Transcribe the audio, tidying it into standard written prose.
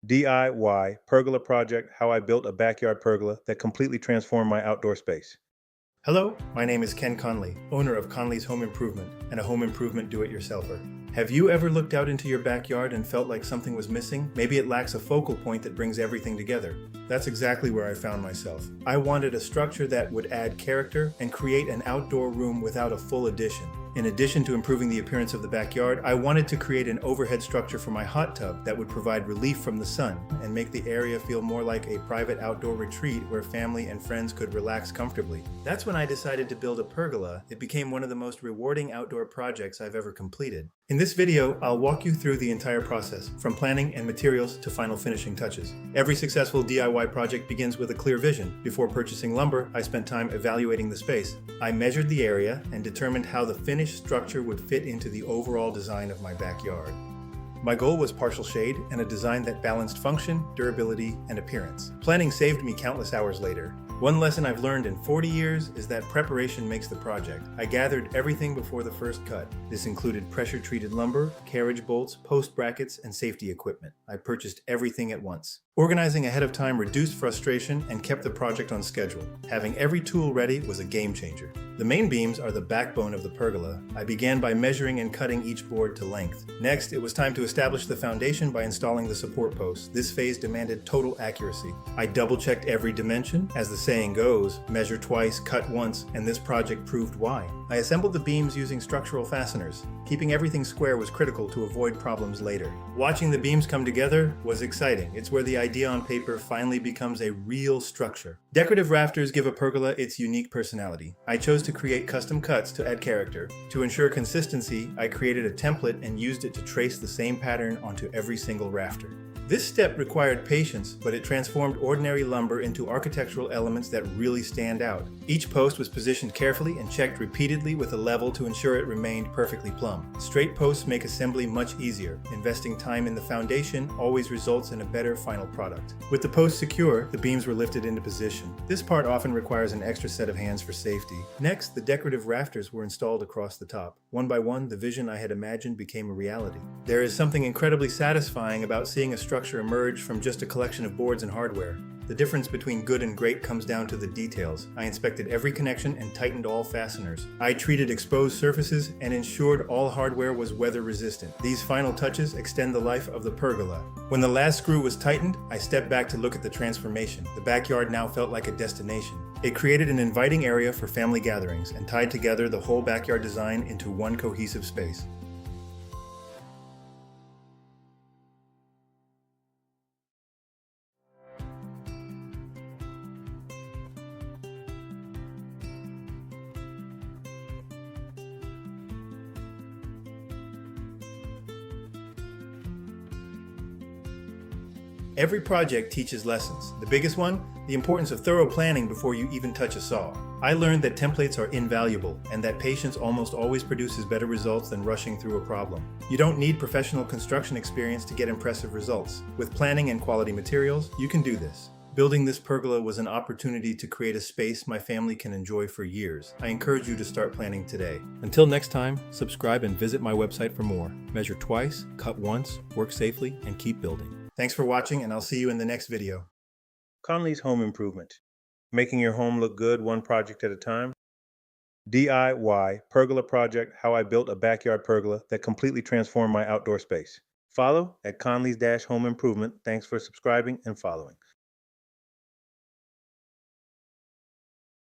DIY Pergola Project, how I built a backyard pergola that completely transformed my outdoor space. Hello, my name is Ken Conley, owner of Conley's Home Improvement and a home improvement do-it-yourselfer. Have you ever looked out into your backyard and felt like something was missing? Maybe it lacks a focal point that brings everything together. That's exactly where I found myself. I wanted a structure that would add character and create an outdoor room without a full addition. In addition to improving the appearance of the backyard, I wanted to create an overhead structure for my hot tub that would provide relief from the sun and make the area feel more like a private outdoor retreat where family and friends could relax comfortably. That's when I decided to build a pergola. It became one of the most rewarding outdoor projects I've ever completed. In this video, I'll walk you through the entire process, from planning and materials to final finishing touches. Every successful DIY project begins with a clear vision. Before purchasing lumber, I spent time evaluating the space. I measured the area and determined how the finished structure would fit into the overall design of my backyard. My goal was partial shade and a design that balanced function, durability, and appearance. Planning saved me countless hours later. One lesson I've learned in 40 years is that preparation makes the project. I gathered everything before the first cut. This included pressure-treated lumber, carriage bolts, post brackets, and safety equipment. I purchased everything at once. Organizing ahead of time reduced frustration and kept the project on schedule. Having every tool ready was a game changer. The main beams are the backbone of the pergola. I began by measuring and cutting each board to length. Next, it was time to establish the foundation by installing the support posts. This phase demanded total accuracy. I double-checked every dimension. As the saying goes, measure twice, cut once, and this project proved why. I assembled the beams using structural fasteners. Keeping everything square was critical to avoid problems later. Watching the beams come together was exciting. It's where the idea on paper finally becomes a real structure. Decorative rafters give a pergola its unique personality. I chose to create custom cuts to add character. To ensure consistency, I created a template and used it to trace the same pattern onto every single rafter. This step required patience, but it transformed ordinary lumber into architectural elements that really stand out. Each post was positioned carefully and checked repeatedly with a level to ensure it remained perfectly plumb. Straight posts make assembly much easier. Investing time in the foundation always results in a better final product. With the posts secure, the beams were lifted into position. This part often requires an extra set of hands for safety. Next, the decorative rafters were installed across the top. One by one, the vision I had imagined became a reality. There is something incredibly satisfying about seeing a structure emerge from just a collection of boards and hardware. The difference between good and great comes down to the details. I inspected every connection and tightened all fasteners. I treated exposed surfaces and ensured all hardware was weather resistant. These final touches extend the life of the pergola. When the last screw was tightened, I stepped back to look at the transformation. The backyard now felt like a destination. It created an inviting area for family gatherings and tied together the whole backyard design into one cohesive space. Every project teaches lessons. The biggest one, the importance of thorough planning before you even touch a saw. I learned that templates are invaluable and that patience almost always produces better results than rushing through a problem. You don't need professional construction experience to get impressive results. With planning and quality materials, you can do this. Building this pergola was an opportunity to create a space my family can enjoy for years. I encourage you to start planning today. Until next time, subscribe and visit my website for more. Measure twice, cut once, work safely, and keep building. Thanks for watching, and I'll see you in the next video. Conley's Home Improvement. Making your home look good one project at a time. DIY Pergola Project, how I built a backyard pergola that completely transformed my outdoor space. Follow at Conleys-Home Improvement. Thanks for subscribing and following.